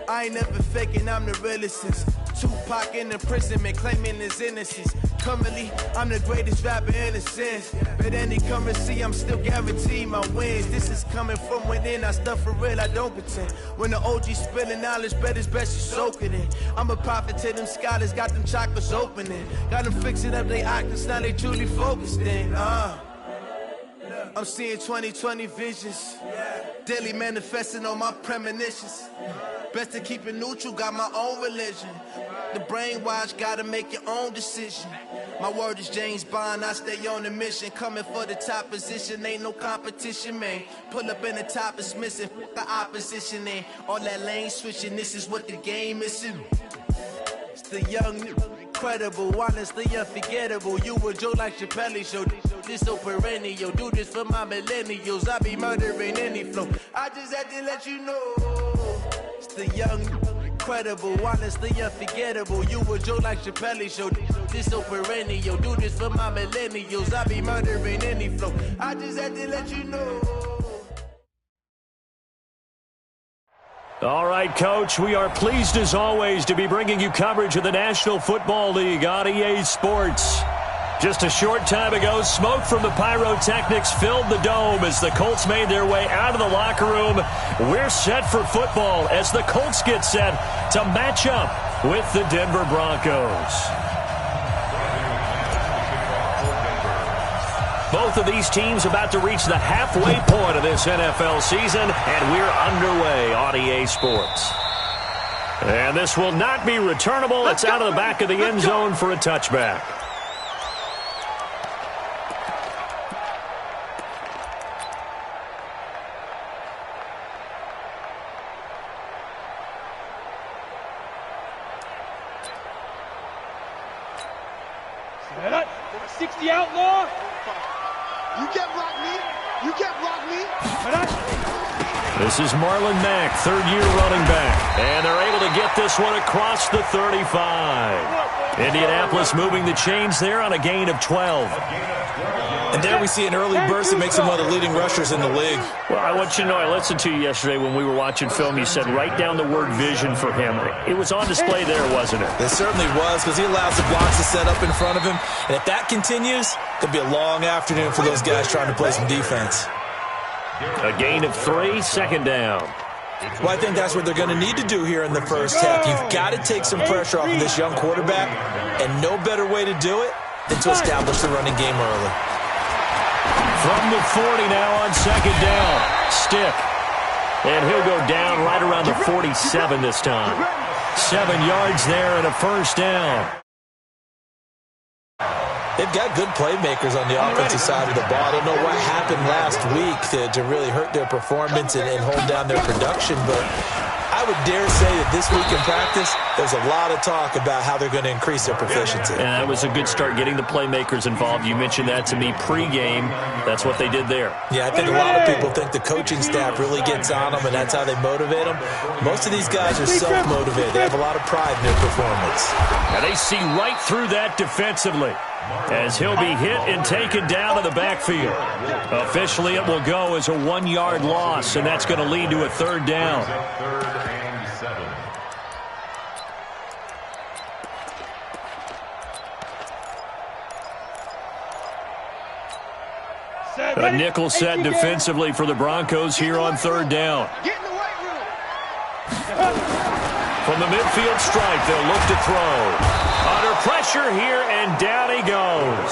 I ain't never faking, I'm the realest since Tupac in imprisonment, claiming his innocence. Currently, I'm the greatest rapper in a sense. But any currency, I'm still guaranteed my wins. This is coming from within, I stuff for real, I don't pretend. When the OG spilling knowledge, bet it's best you soak it in. I'm a prophet to them scholars, got them chakras opening. Got them fixing up they octaves, now they truly focused in. I'm seeing 2020 visions, daily manifesting on my premonitions. Best to keep it neutral, got my own religion. The brainwash, gotta make your own decision. My word is James Bond, I stay on the mission. Coming for the top position, ain't no competition, man. Pull up in the top, it's missing, fuck the opposition, and all that lane switching, this is what the game is. It's the young, incredible, honestly unforgettable. You a Joe like Chappelle show, this so perennial. Do this for my millennials, I be murdering any flow. I just had to let you know. It's the young, incredible, honestly unforgettable. You a Joe like Chappelle show, this so perennial. Do this for my millennials, I be murdering any flow. I just had to let you know. All right, Coach, we are pleased as always to be bringing you coverage of the National Football League on EA Sports. Just a short time ago, smoke from the pyrotechnics filled the dome as the Colts made their way out of the locker room. We're set for football as the Colts get set to match up with the Denver Broncos. Both of these teams about to reach the halfway point of this NFL season, and we're underway on EA Sports. And this will not be returnable. It's out of the back of the end zone for a touchback. Set up. 60 outlaw. You can't block me. You can't block me. This is Marlon Mack, third-year running back. And they're able to get this one across the 35. Indianapolis moving the chains there on a gain of 12. And there we see an early burst that makes him one of the leading rushers in the league. Well, I want you to know, I listened to you yesterday when we were watching film. You said write down the word vision for him. It was on display there, wasn't it? It certainly was, because he allows the blocks to set up in front of him. And if that continues, it'll be a long afternoon for those guys trying to play some defense. A gain of 3, second down. Well, I think that's what they're going to need to do here in the first half. You've got to take some pressure off of this young quarterback, and no better way to do it than to establish the running game early. From the 40 now on second down. Stick. And he'll go down right around the 47 this time. 7 yards there and a first down. They've got good playmakers on the offensive side of the ball. I don't know what happened last week to really hurt their performance and hold down their production, but I would dare say that this week in practice, there's a lot of talk about how they're going to increase their proficiency. And that was a good start getting the playmakers involved. You mentioned that to me pregame. That's what they did there. Yeah, I think a lot of people think the coaching staff really gets on them, and that's how they motivate them. Most of these guys are self-motivated. They have a lot of pride in their performance. And they see right through that defensively as he'll be hit and taken down to the backfield. Officially, it will go as a 1-yard loss, and that's going to lead to a third down. A nickel set defensively for the Broncos here on third down. From the midfield stripe, they'll look to throw. Under pressure here, and down he goes.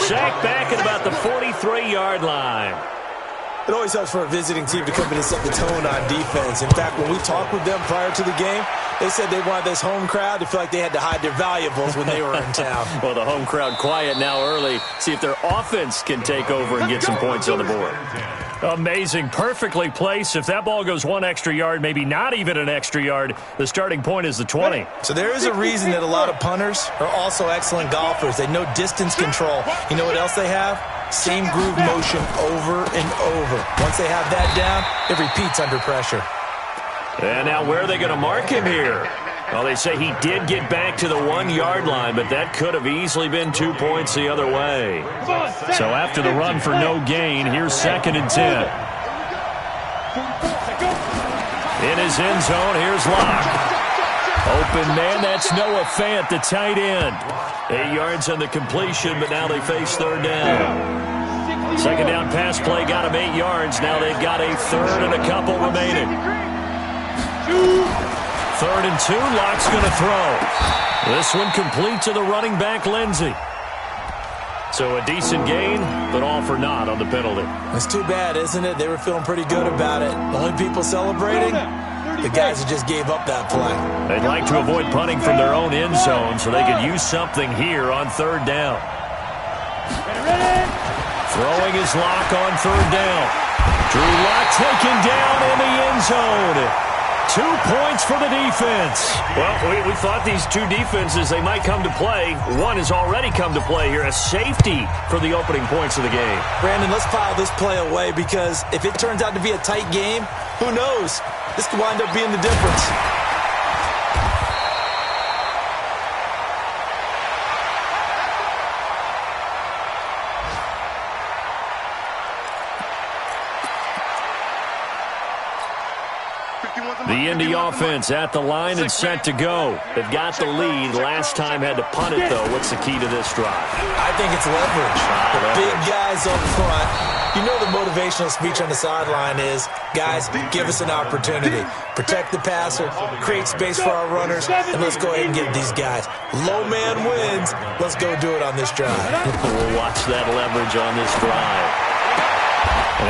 Sacked back at about the 43-yard line. It always helps for a visiting team to come in and set the tone on defense. In fact, when we talked with them prior to the game, they said they wanted this home crowd to feel like they had to hide their valuables when they were in town. Well, the home crowd quiet now early. See if their offense can take over and get some points on the board. Amazing. Perfectly placed. If that ball goes 1 extra yard, maybe not even an extra yard, the starting point is the 20. So there is a reason that a lot of punters are also excellent golfers. They know distance control. You know what else they have? Same groove motion over and over. Once they have that down, it repeats under pressure. And now where are they going to mark him here? Well, they say he did get back to the 1-yard line, but that could have easily been 2 points the other way. So after the run for no gain, here's 2nd and 10. In his end zone, here's Locke. Open man, that's Noah Fant, the tight end. 8 yards on the completion, but now they face third down. Second down pass play got him 8 yards. Now they've got a third and a couple remaining. 3rd and 2, Locke's going to throw. This one complete to the running back, Lindsey. So a decent gain, but all for naught on the penalty. It's too bad, isn't it? They were feeling pretty good about it. The only people celebrating, the guys who just gave up that play. They'd like to avoid punting from their own end zone so they could use something here on third down. Throwing his Lock on third down. Drew Lock taken down in the end zone. 2 points for the defense. Well, we thought these two defenses, they might come to play. One has already come to play here. A safety for the opening points of the game. Brandon, let's file this play away because if it turns out to be a tight game, who knows? This could wind up being the difference. The Indy offense at the line and set to go. They've got the lead. Last time had to punt it, though. What's the key to this drive? I think it's leverage. The big guys up front. You know the motivational speech on the sideline is, guys, give us an opportunity. Protect the passer, create space for our runners, and let's go ahead and get these guys. Low man wins. Let's go do it on this drive. We'll watch that leverage on this drive.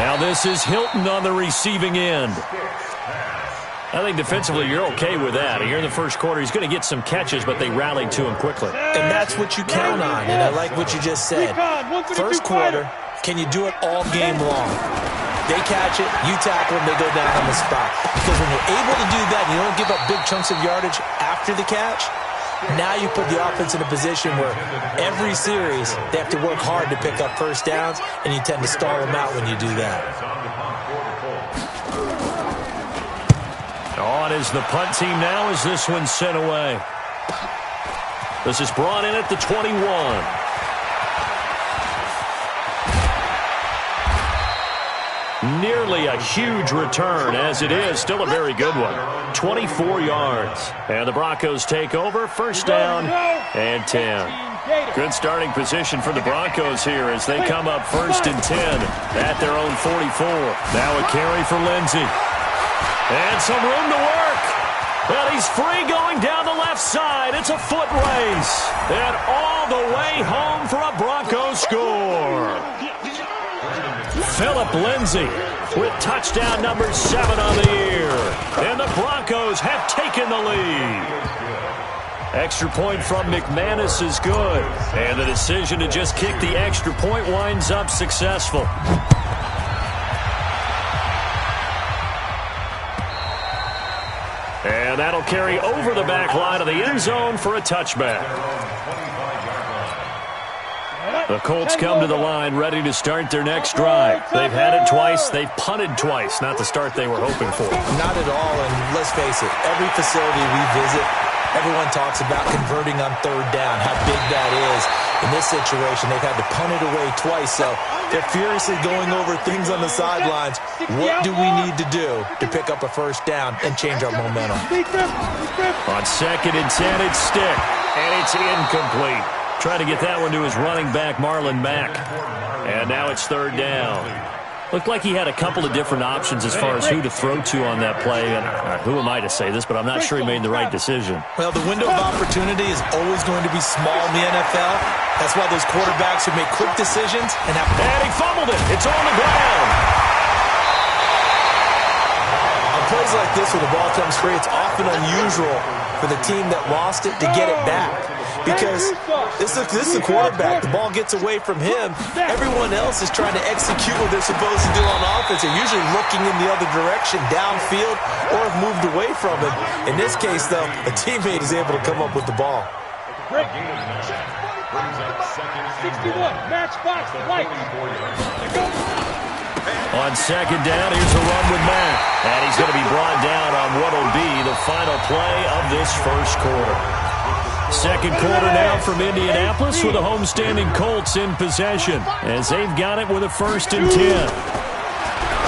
Now this is Hilton on the receiving end. I think defensively you're okay with that. Here in the first quarter, he's going to get some catches, but they rallied to him quickly. And that's what you count on, and I like what you just said. First quarter, can you do it all game long? They catch it, you tackle them, they go down on the spot. Because when you're able to do that, you don't give up big chunks of yardage after the catch, now you put the offense in a position where every series they have to work hard to pick up first downs, and you tend to stall them out when you do that. On is the punt team now as this one's sent away. This is brought in at the 21. Nearly a huge return, as it is. Still a very good one. 24 yards. And the Broncos take over. First down and 10. Good starting position for the Broncos here as they come up 1st and 10 at their own 44. Now a carry for Lindsey. And some room to work. But he's free going down the left side. It's a foot race. And all the way home for a Broncos score. Phillip Lindsay with touchdown number 7 on the year. And the Broncos have taken the lead. Extra point from McManus is good. And the decision to just kick the extra point winds up successful. And that'll carry over the back line of the end zone for a touchback. The Colts come to the line ready to start their next drive. They've had it twice. They've punted twice. Not the start they were hoping for. Not at all, and let's face it, every facility we visit, everyone talks about converting on third down, how big that is. In this situation, they've had to punt it away twice, so they're furiously going over things on the sidelines. What do we need to do to pick up a first down and change our momentum? On 2nd and 10, it's Stick, and it's incomplete. Trying to get that one to his running back, Marlon Mack. And now it's third down. Looked like he had a couple of different options as far as who to throw to on that play. And who am I to say this, but I'm not sure he made the right decision. Well, the window of opportunity is always going to be small in the NFL. That's why those quarterbacks who make quick decisions and have... And he fumbled it. It's on the ground. On plays like this where the ball comes free, it's often unusual for the team that lost it to get it back. Because this is the quarterback. The ball gets away from him. Everyone else is trying to execute what they're supposed to do on offense. They're usually looking in the other direction, downfield, or have moved away from it. In this case, though, a teammate is able to come up with the ball. 61, matchbox, white. On 2nd down, here's a run with Mack. And he's going to be brought down on what will be the final play of this first quarter. Second quarter now from Indianapolis with the homestanding Colts in possession as they've got it with a 1st and 10.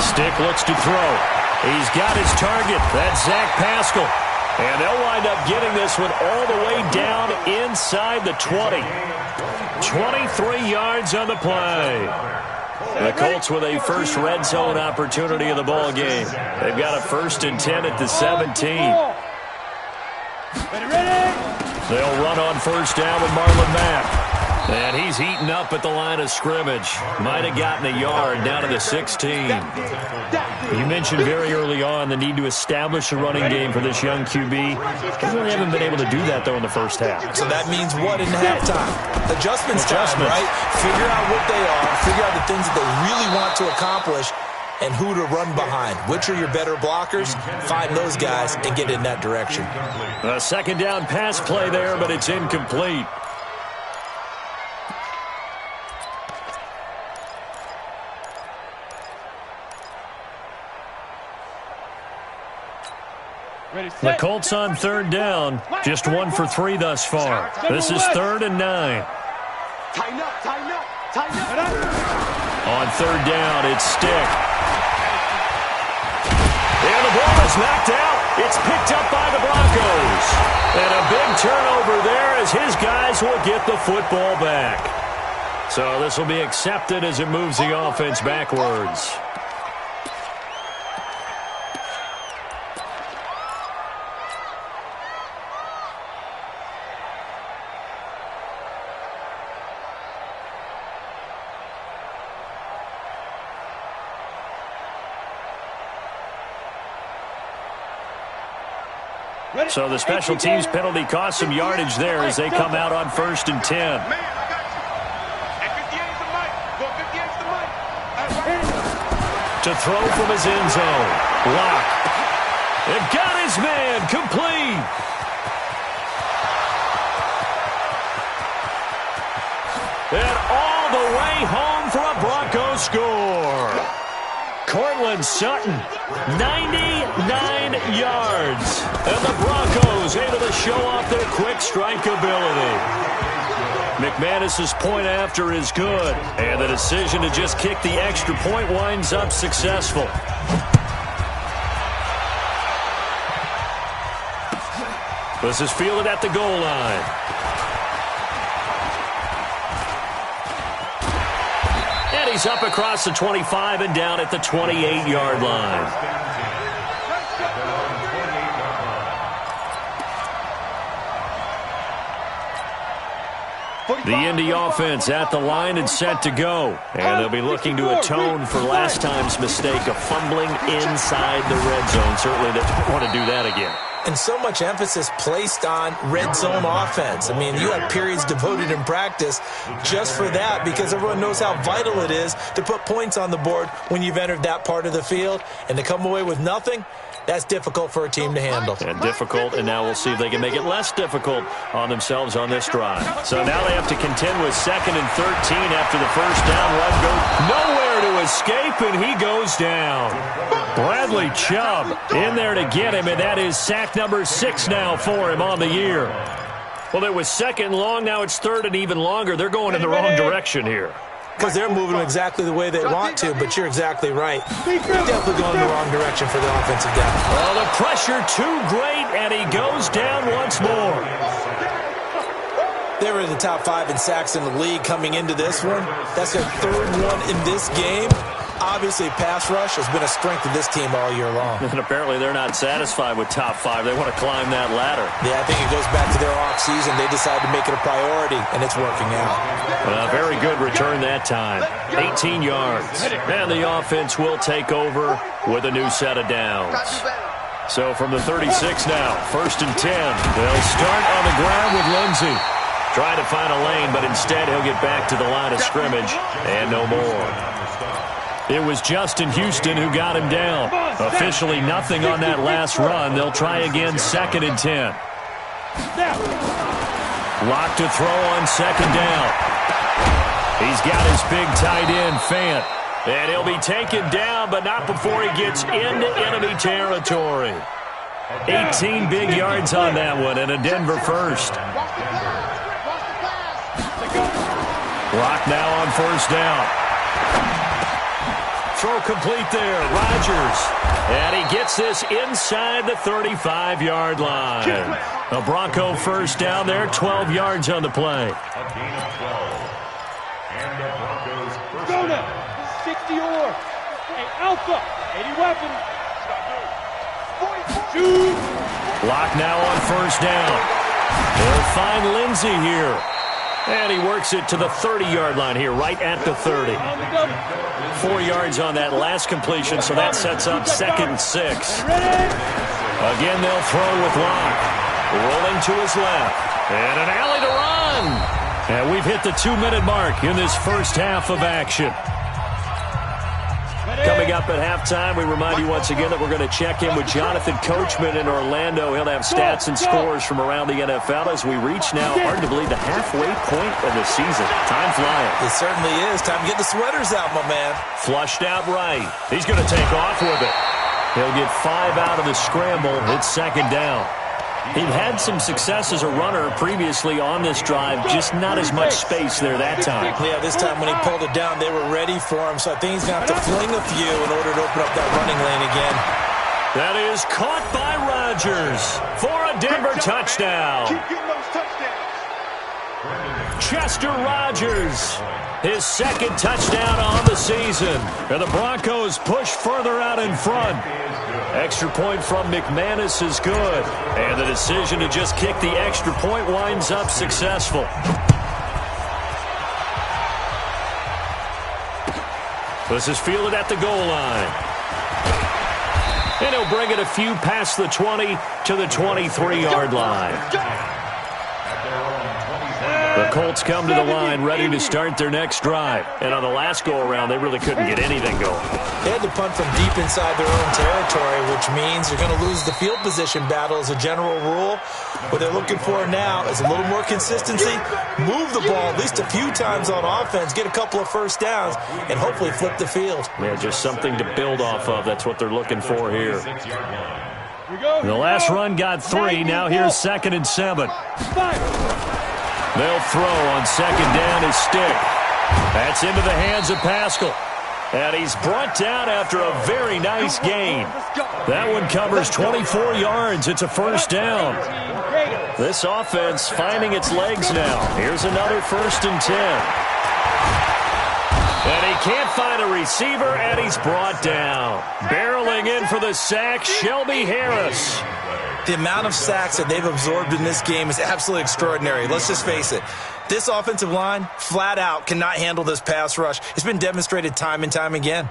Stick looks to throw. He's got his target. That's Zach Pascal. And they'll wind up getting this one all the way down inside the 20. 23 yards on the play. The Colts with a first red zone opportunity of the ball game. They've got a 1st and 10 at the 17. They'll run on first down with Marlon Mack. And he's eaten up at the line of scrimmage. Might have gotten a yard down to the 16. You mentioned very early on the need to establish a running game for this young QB. They really haven't been able to do that, though, in the first half. So that means what in halftime? Adjustments time, right? Figure out what they are. Figure out the things that they really want to accomplish and who to run behind. Which are your better blockers? Find those guys and get in that direction. A second down pass play there, but it's incomplete. The Colts on third down, just 1 for 3 thus far. This is 3rd and 9. Tighten up, tighten up, tighten up. On third down, it's Stick. And the ball is knocked out. It's picked up by the Broncos. And a big turnover there as his guys will get the football back. So this will be accepted as it moves the offense backwards. So the special teams penalty cost some yardage there as they come out on 1st and 10. To throw from his end zone. Lock. It got his man complete. And all the way home for a Broncos score. Cortland Sutton, 99 yards. And the Broncos able to show off their quick strike ability. McManus's point after is good. And the decision to just kick the extra point winds up successful. This is fielded at the goal line. And he's up across the 25 and down at the 28-yard line. The Indy offense at the line and set to go. And they'll be looking to atone for last time's mistake of fumbling inside the red zone. Certainly they don't want to do that again. And so much emphasis placed on red zone offense. I mean, you have periods devoted in practice just for that because everyone knows how vital it is to put points on the board when you've entered that part of the field. And to come away with nothing, that's difficult for a team to handle. And difficult, and now we'll see if they can make it less difficult on themselves on this drive. So now they have to contend with 2nd and 13 after the first down run goes nowhere to escape, and he goes down. Bradley Chubb in there to get him, and that is sack number 6 now for him on the year. Well, it was 2nd long, now it's 3rd and even longer. They're going in the wrong direction here. Because they're moving exactly the way they want to, but you're exactly right. Definitely going in the wrong direction for the offensive guy. Well, the pressure too great, and he goes down once more. They were in the top 5 in sacks in the league coming into this one. That's their 3rd one in this game. Obviously, pass rush has been a strength of this team all year long. And apparently they're not satisfied with top 5. They want to climb that ladder. Yeah, I think it goes back to their offseason. They decided to make it a priority, and it's working out. Very good return that time. 18 yards. And the offense will take over with a new set of downs. So from the 36 now, 1st and 10. They'll start on the ground with Lindsey. Trying to find a lane, but instead he'll get back to the line of scrimmage and no more. It was Justin Houston who got him down. Officially nothing on that last run. They'll try again 2nd and 10. Lock to throw on 2nd down. He's got his big tight end, Fant. And he'll be taken down, but not before he gets into enemy territory. 18 big yards on that one and a Denver first. Lock now on 1st down. Throw complete there. Rodgers. And he gets this inside the 35-yard line. A Bronco first down there, 12 yards on the play. A gain of 12. And the Broncos first down. 60 or. Hey, Alpha. 80 weapons. Shoot. Lock now on first down. They'll find Lindsey here. And he works it to the 30-yard line here, right at the 30. 4 yards on that last completion, so that sets up 2nd and 6. Again, they'll throw with Locke. Rolling to his left. And an alley to run. And we've hit the 2-minute mark in this first half of action. Coming up at halftime, we remind you once again that we're going to check in with Jonathan Coachman in Orlando. He'll have stats and scores from around the NFL as we reach now, hard to believe, the halfway point of the season. Time flying. It certainly is. Time to get the sweaters out, my man. Flushed out right. He's going to take off with it. He'll get 5 out of the scramble. It's 2nd down. He'd had some success as a runner previously on this drive, just not as much space there that time. Yeah, this time when he pulled it down, they were ready for him, so I think he's going to have to fling a few in order to open up that running lane again. That is caught by Rodgers for a Denver touchdown. Keep getting those touchdowns. Chester Rogers, his 2nd touchdown on the season. And the Broncos push further out in front. Extra point from McManus is good. And the decision to just kick the extra point winds up successful. This is fielded at the goal line. And he'll bring it a few past the 20 to the 23-yard line. The Colts come to the line ready to start their next drive. And on the last go-around, they really couldn't get anything going. They had to punt from deep inside their own territory, which means they're going to lose the field position battle as a general rule. What they're looking for now is a little more consistency, move the ball at least a few times on offense, get a couple of first downs, and hopefully flip the field. Yeah, just something to build off of. That's what they're looking for here. The last run got 3. Now here's 2nd and 7. They'll throw on 2nd down his stick. That's into the hands of Pascal. And he's brought down after a very nice gain. That one covers 24 yards. It's a first down. This offense finding its legs now. Here's another 1st and 10. And he can't find a receiver, and he's brought down. Barreling in for the sack, Shelby Harris. The amount of sacks that they've absorbed in this game is absolutely extraordinary. Let's just face it. This offensive line, flat out, cannot handle this pass rush. It's been demonstrated time and time again.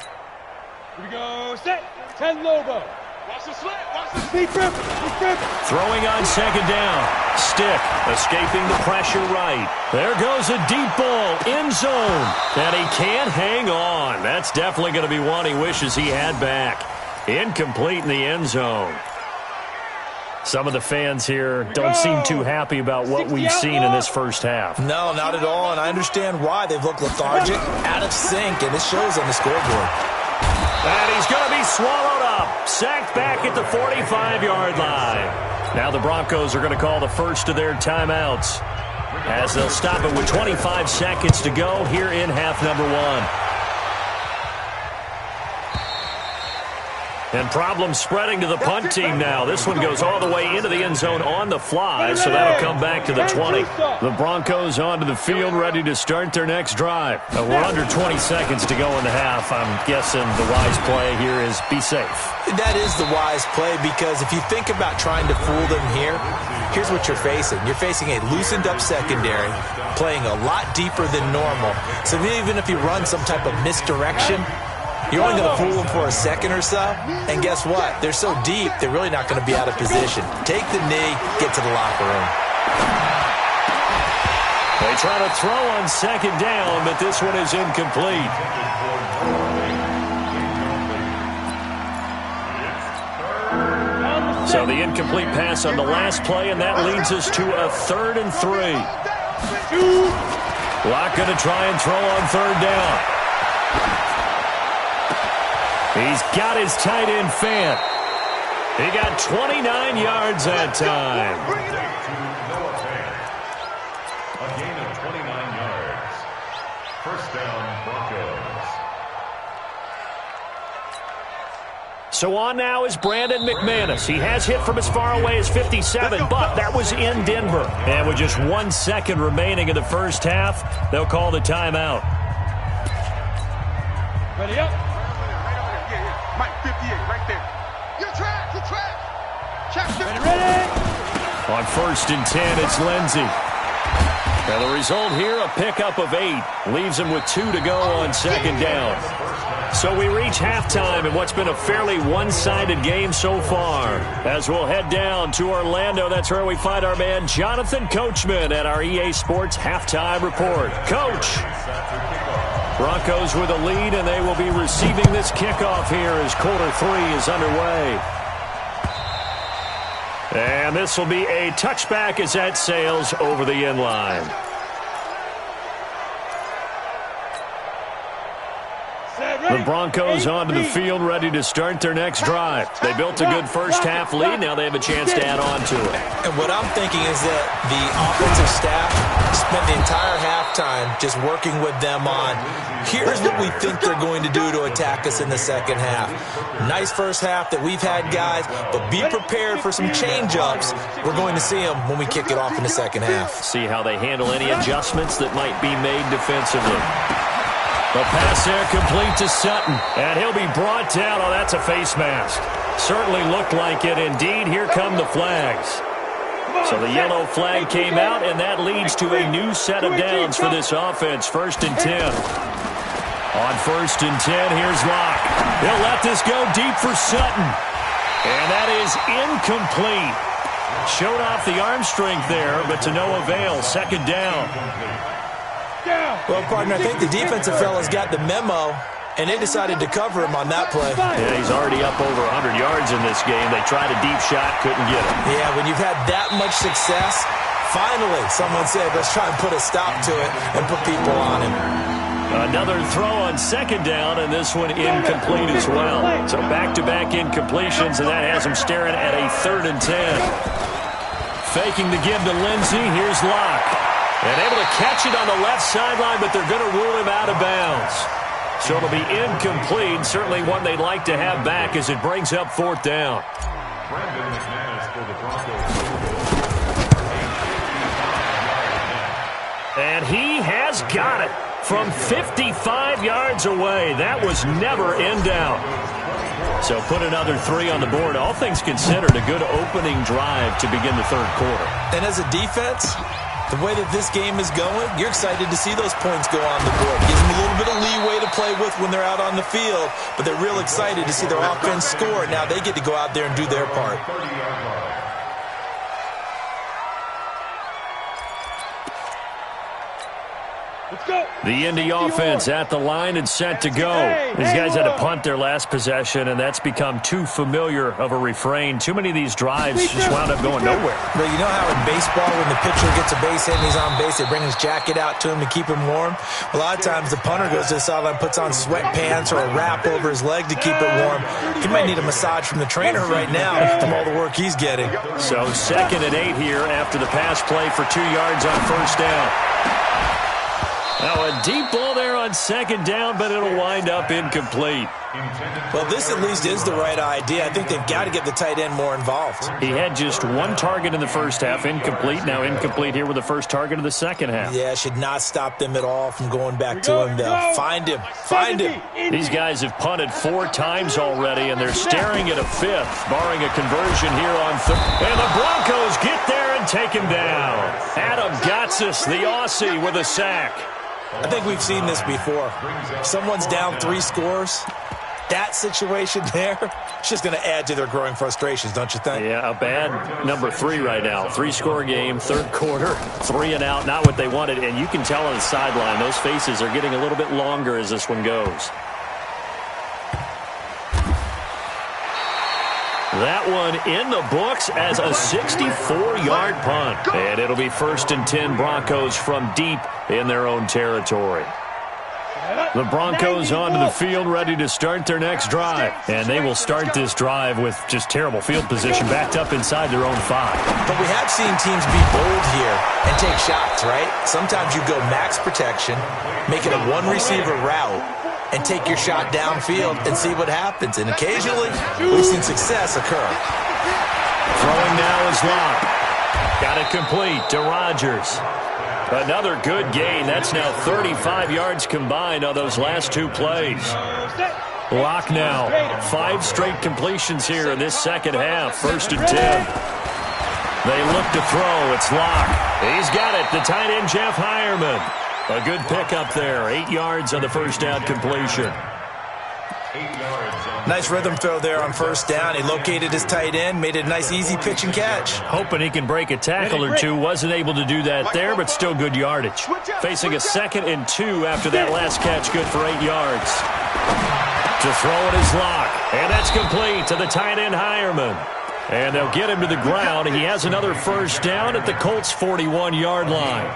Here we go. Set. 10 Lobo. Watch the slant. Watch the speed trip. Throwing on 2nd down. Stick escaping the pressure right. There goes a deep ball. End zone. And he can't hang on. That's definitely going to be one he wishes he had back. Incomplete in the end zone. Some of the fans here don't seem too happy about what we've seen in this first half. No, not at all, and I understand why. They've looked lethargic, out of sync, and it shows on the scoreboard. And he's going to be swallowed up. Sacked back at the 45-yard line. Now the Broncos are going to call the first of their timeouts as they'll stop it with 25 seconds to go here in half number 1. And problems spreading to the punt team now. This one goes all the way into the end zone on the fly, so that'll come back to the 20. The Broncos onto the field ready to start their next drive. We're under 20 seconds to go in the half. I'm guessing the wise play here is be safe. That is the wise play because if you think about trying to fool them here, here's what you're facing. You're facing a loosened up secondary, playing a lot deeper than normal. So even if you run some type of misdirection, you're only going to fool them for a second or so, and guess what? They're so deep, they're really not going to be out of position. Take the knee, get to the locker room. They try to throw on 2nd down, but this one is incomplete. So the incomplete pass on the last play, and that leads us to a 3rd and 3. Locke going to try and throw on 3rd down. He's got his tight end Fant. He got 29 yards that time. A gain of 29 yards. First down, Broncos. So on now is Brandon McManus. He has hit from as far away as 57, but that was in Denver. And with just 1 second remaining in the first half, they'll call the timeout. Ready up. Mike, 58, right there. You're trapped, you're trapped. Check, Ready. On 1st and 10, it's Lindsey. Now the result here, a pickup of 8. Leaves him with 2 to go on 2nd down. So we reach halftime in what's been a fairly one-sided game so far. As we'll head down to Orlando, that's where we find our man Jonathan Coachman at our EA Sports Halftime Report. Coach! Broncos with a lead, and they will be receiving this kickoff here as quarter 3 is underway. And this will be a touchback as that sails over the end line. The Broncos onto the field, ready to start their next drive. They built a good first half lead. Now they have a chance to add on to it. And what I'm thinking is that the offensive staff spent the entire halftime just working with them on, here's what we think they're going to do to attack us in the second half. Nice first half that we've had, guys, but be prepared for some change-ups. We're going to see them when we kick it off in the second half. See how they handle any adjustments that might be made defensively. The pass there complete to Sutton, and he'll be brought down. Oh, that's a face mask. Certainly looked like it. Indeed, here come the flags. So the yellow flag came out, and that leads to a new set of downs for this offense. 1st and 10. On 1st and 10, here's Locke. He'll let this go deep for Sutton. And that is incomplete. Showed off the arm strength there, but to no avail. 2nd down. Well, partner, I think the defensive fellas got the memo, and they decided to cover him on that play. Yeah, he's already up over 100 yards in this game. They tried a deep shot, couldn't get it. Yeah, when you've had that much success, finally someone said, let's try and put a stop to it and put people on him. Another throw on 2nd down, and this one incomplete as well. So back-to-back incompletions, and that has him staring at a 3rd and 10. Faking the give to Lindsey. Here's Locke. And able to catch it on the left sideline, but they're going to rule him out of bounds. So it'll be incomplete. Certainly one they'd like to have back as it brings up 4th down. And he has got it from 55 yards away. That was never in doubt. So put another 3 on the board. All things considered, a good opening drive to begin the 3rd quarter. And as a defense, the way that this game is going, you're excited to see those points go on the board. Gives them a little bit of leeway to play with when they're out on the field, but they're real excited to see their offense score. Now they get to go out there and do their part. Let's go. The Indy offense at the line and set to go. These guys had to punt their last possession, and that's become too familiar of a refrain. Too many of these drives just wound up going nowhere. But you know how in baseball, when the pitcher gets a base hit and he's on base, they bring his jacket out to him to keep him warm? A lot of times the punter goes to the sideline, puts on sweatpants or a wrap over his leg to keep it warm. He might need a massage from the trainer right now from all the work he's getting. So 2nd and 8 here after the pass play for 2 yards on 1st down. Now a deep ball there on 2nd down, but it'll wind up incomplete. Well, this at least is the right idea. I think they've got to get the tight end more involved. He had just 1 target in the first half, incomplete. Now incomplete here with the first target of the second half. Yeah, should not stop them at all from going back to him, though. Find him. Find him. These guys have punted 4 times already, and they're staring at a 5th, barring a conversion here on 3rd. And the Broncos get there and take him down. Adam Gotsis, the Aussie, with a sack. I think we've seen this before. If someone's down 3 scores, that situation there, it's just going to add to their growing frustrations, don't you think? Yeah, a bad number 3 right now. 3-score game, 3rd quarter, 3 and out, not what they wanted. And you can tell on the sideline, those faces are getting a little bit longer as this one goes. That one in the books as a 64-yard punt. And it'll be 1st and 10 Broncos from deep in their own territory. The Broncos onto the field, ready to start their next drive. And they will start this drive with just terrible field position, backed up inside their own 5. But we have seen teams be bold here and take shots, right? Sometimes you go max protection, make it a 1-receiver route, and take your shot downfield and see what happens. And occasionally, we've seen success occur. Throwing now is Locke. Got it complete to Rodgers. Another good gain. That's now 35 yards combined on those last 2 plays. Locke now. 5 straight completions here in this second half. 1st and 10. They look to throw. It's Locke. He's got it. The tight end, Jeff Hireman. A good pickup there. 8 yards on the first down completion. Nice rhythm throw there on 1st down. He located his tight end, made it a nice easy pitch and catch. Hoping he can break a tackle or two. Wasn't able to do that there, but still good yardage. Facing a 2nd and 2 after that last catch. Good for 8 yards. To throw it is Locke. And that's complete to the tight end, Hireman. And they'll get him to the ground. He has another 1st down at the Colts' 41-yard line.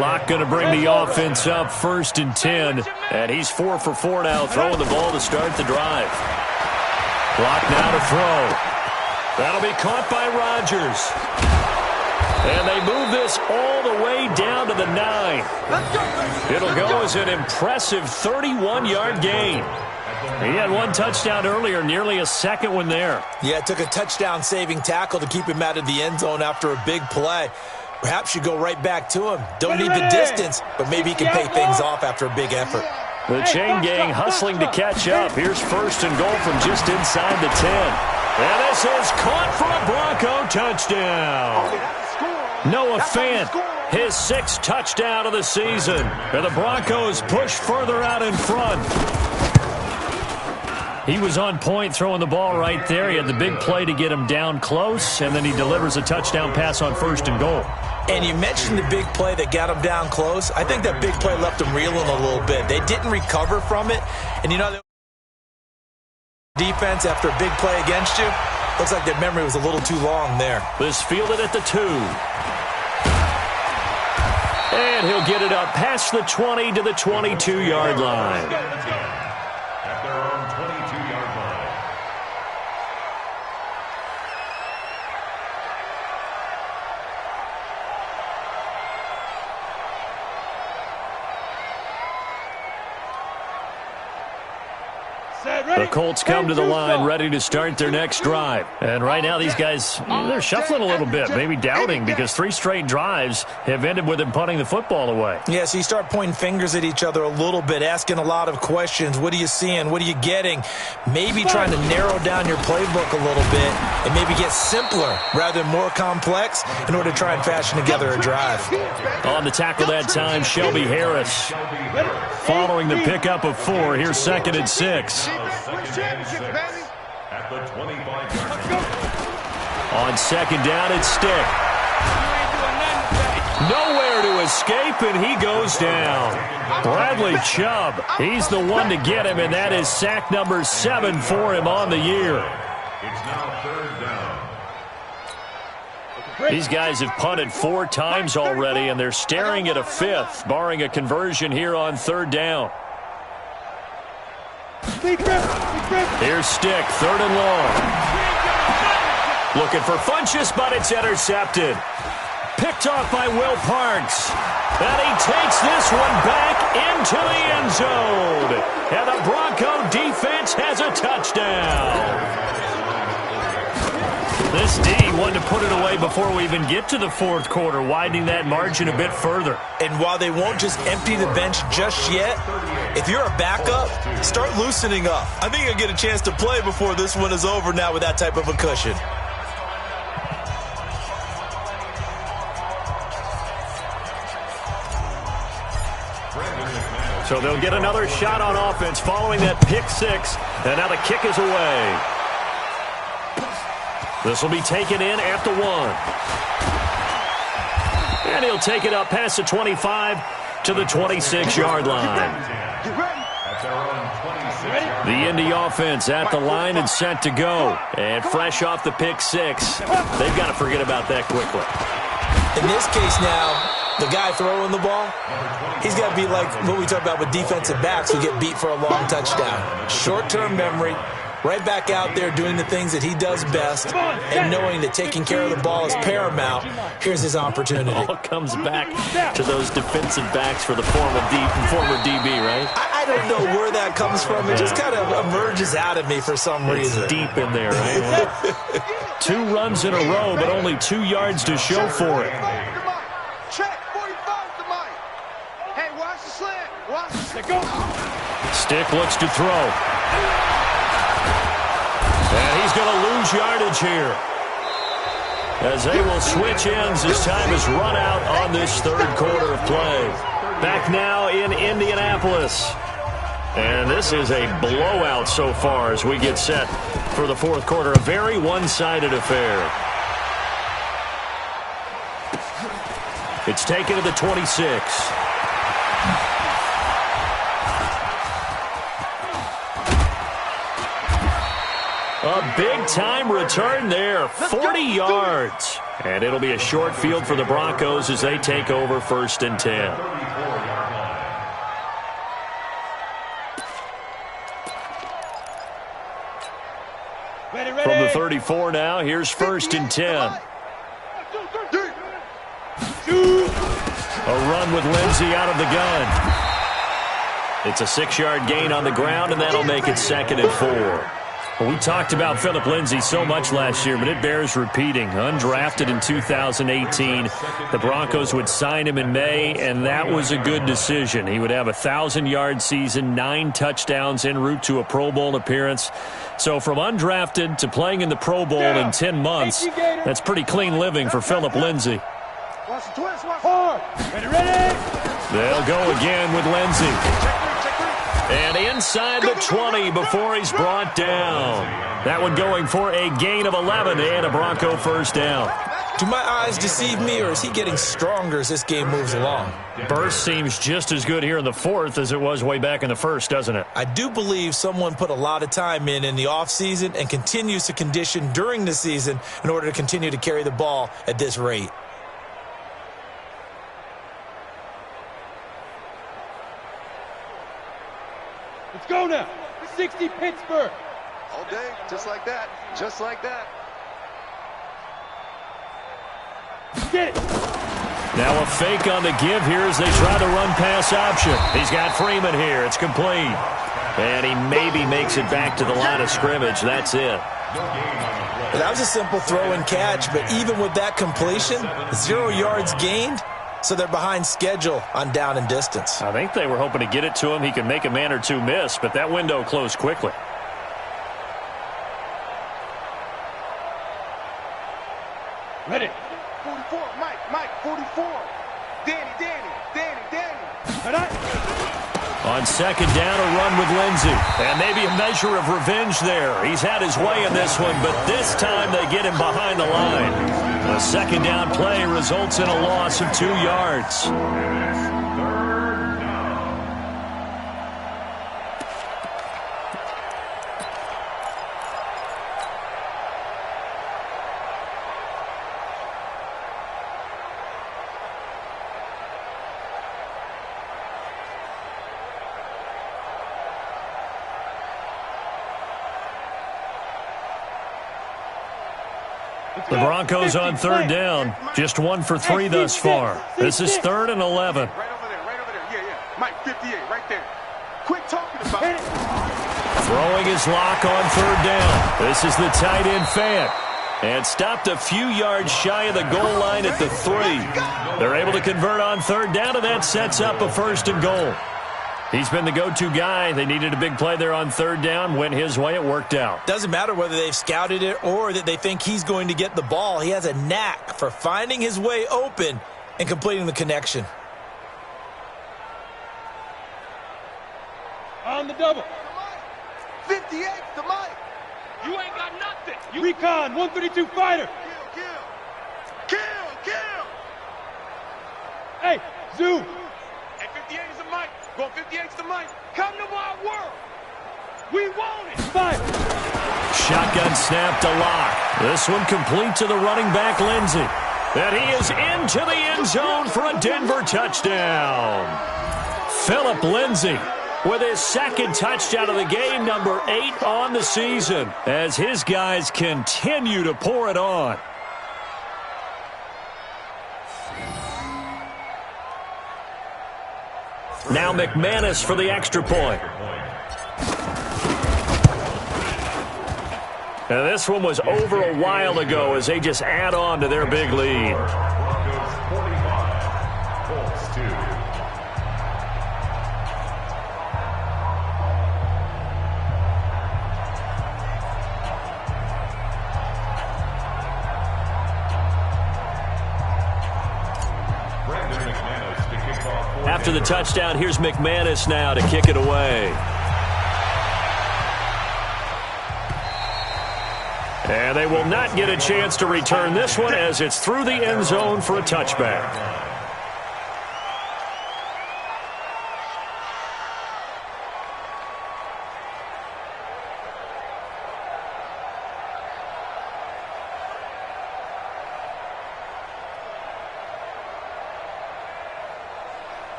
Locke going to bring the offense up 1st and 10. And he's 4 for 4 now, throwing the ball to start the drive. Locke now to throw. That'll be caught by Rodgers. And they move this all the way down to the 9. It'll go as an impressive 31-yard gain. He had 1 touchdown earlier, nearly a 2nd one there. Yeah, it took a touchdown-saving tackle to keep him out of the end zone after a big play. Perhaps you go right back to him. Don't need the distance, but maybe he can pay things off after a big effort. The chain gang hustling to catch up. Here's 1st and goal from just inside the 10. And this is caught for a Bronco touchdown. Noah Fant, his 6th touchdown of the season. And the Broncos push further out in front. He was on point throwing the ball right there. He had the big play to get him down close, and then he delivers a touchdown pass on 1st and goal. And you mentioned the big play that got him down close. I think that big play left him reeling a little bit. They didn't recover from it. And you know, defense after a big play against you, looks like their memory was a little too long there. This fielded at the 2. And he'll get it up past the 20 to the 22-yard line. At their own 22-yard line. The Colts come to the line ready to start their next drive. And right now these guys, they're shuffling a little bit, maybe doubting, because 3 straight drives have ended with them punting the football away. Yeah, so you start pointing fingers at each other a little bit, asking a lot of questions. What are you seeing? What are you getting? Maybe trying to narrow down your playbook a little bit and maybe get simpler rather than more complex in order to try and fashion together a drive. On the tackle that time, Shelby Harris. Following the pickup of 4, here's 2nd and 6. At the 25-yard line. On 2nd down, it's Stick. Nowhere to escape, and he goes down. Bradley Chubb, he's the one to get him, and that is sack number 7 for him on the year. It's now 3rd down. These guys have punted 4 times already, and they're staring at a 5th, barring a conversion here on 3rd down. Here's Stick, 3rd and long. Looking for Funchess, but it's intercepted. Picked off by Will Parks. And he takes this one back into the end zone. And the Bronco defense has a touchdown. This D wanted to put it away before we even get to the 4th quarter, widening that margin a bit further. And while they won't just empty the bench just yet, if you're a backup, start loosening up. I think you'll get a chance to play before this one is over now with that type of a cushion. So they'll get another shot on offense following that pick 6, and now the kick is away. This will be taken in at the 1. And he'll take it up past the 25 to the 26-yard line. The Indy offense at the line and set to go. And fresh off the pick 6, they've got to forget about that quickly. In this case now, the guy throwing the ball, he's got to be like what we talk about with defensive backs who get beat for a long touchdown. Short-term memory, right back out there doing the things that he does best, and knowing that taking care of the ball is paramount. Here's his opportunity. All comes back to those defensive backs for the former DB, right? I don't know where that comes from. It just kind of emerges out of me for some reason. It's deep in there, right? 2 runs in a row, but only 2 yards to show for it. Check, 45 the mic. Hey, watch the slant. Watch the slant. Go. Stick looks to throw. And he's going to lose yardage here, as they will switch ends as time is run out on this third quarter of play. Back now in Indianapolis. And this is a blowout so far as we get set for the fourth quarter. A very one-sided affair. It's taken to the 26. A big-time return there, 40 yards. And it'll be a short field for the Broncos as they take over 1st and 10. From the 34 now, here's 1st and 10. A run with Lindsey out of the gun. It's a 6-yard gain on the ground, and that'll make it 2nd and 4. Well, we talked about Philip Lindsey so much last year, but it bears repeating. Undrafted in 2018, the Broncos would sign him in May, and that was a good decision. He would have a 1,000-yard season, 9 touchdowns en route to a Pro Bowl appearance. So from undrafted to playing in the Pro Bowl in 10 months, that's pretty clean living for Philip Lindsey. They'll go again with Lindsey. And inside the 20 before he's brought down. That one going for a gain of 11 and a Bronco 1st down. Do my eyes deceive me, or is he getting stronger as this game moves along? Burst seems just as good here in the 4th as it was way back in the 1st, doesn't it? I do believe someone put a lot of time in the offseason and continues to condition during the season in order to continue to carry the ball at this rate. Let's go now. 60 Pittsburgh. All day, just like that. Just like that. Get it. Now a fake on the give here as they try to run pass option. He's got Freeman here. It's complete. And he maybe makes it back to the line of scrimmage. That's it. That was a simple throw and catch, but even with that completion, 0 yards gained. So they're behind schedule on down and distance. I think they were hoping to get it to him. He could make a man or two miss, but that window closed quickly. Ready. 44, Mike, 44. Danny. On 2nd down, a run with Lindsey. And maybe a measure of revenge there. He's had his way in this one, but this time they get him behind the line. A 2nd down play results in a loss of 2 yards. The Broncos on 3rd down. Just 1 for 3 thus far. This is 3rd and 11. Right over there. Yeah. Mike, 58, right there. Quit talking about it. Throwing his lock on 3rd down. This is the tight end Fant. And stopped a few yards shy of the goal line at the 3. They're able to convert on 3rd down, and that sets up a 1st and goal. He's been the go-to guy. They needed a big play there on 3rd down. Went his way. It worked out. Doesn't matter whether they've scouted it or that they think he's going to get the ball. He has a knack for finding his way open and completing the connection. On the double. 58 to Mike. You ain't got nothing. Recon, 132 fighter. Kill. Hey, zoom. Hey, 58 is a Mike. Go 58 to Mike. Come to my world. We want it. Fire. Shotgun snap to Lock. This one complete to the running back, Lindsey. And he is into the end zone for a Denver touchdown. Philip Lindsey with his second touchdown of the game, number 8 on the season, as his guys continue to pour it on. Now McManus for the extra point. Now this one was over a while ago as they just add on to their big lead. Broncos 45, Colts 2. After the touchdown, here's McManus now to kick it away. And they will not get a chance to return this one as it's through the end zone for a touchback.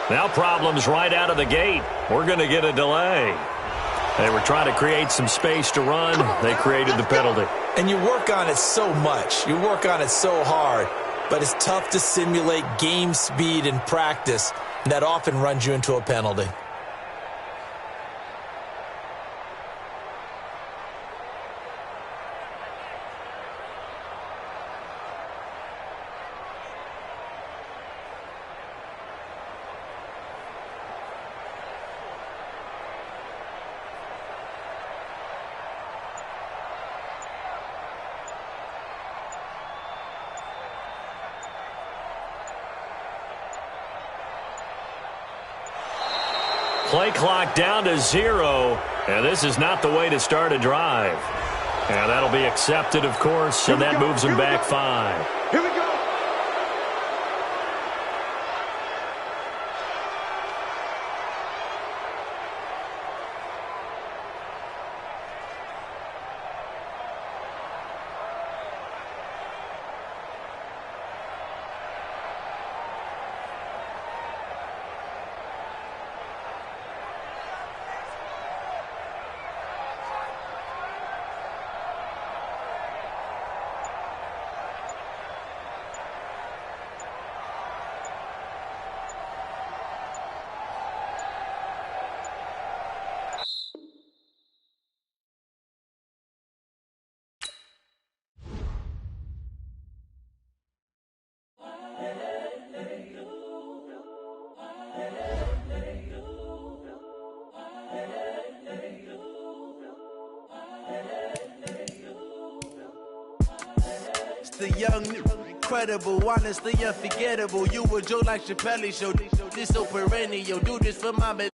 Now problems right out of the gate. We're going to get a delay. They were trying to create some space to run. They created the penalty. And you work on it so much. You work on it so hard. But it's tough to simulate game speed in practice. And that often runs you into a penalty. Play clock down to 0, and this is not the way to start a drive. And that'll be accepted, of course, and that moves them back 5. Here we go. The young, incredible, honestly unforgettable. You a joke like Chappelle Show. This so perennial. Do this for mama.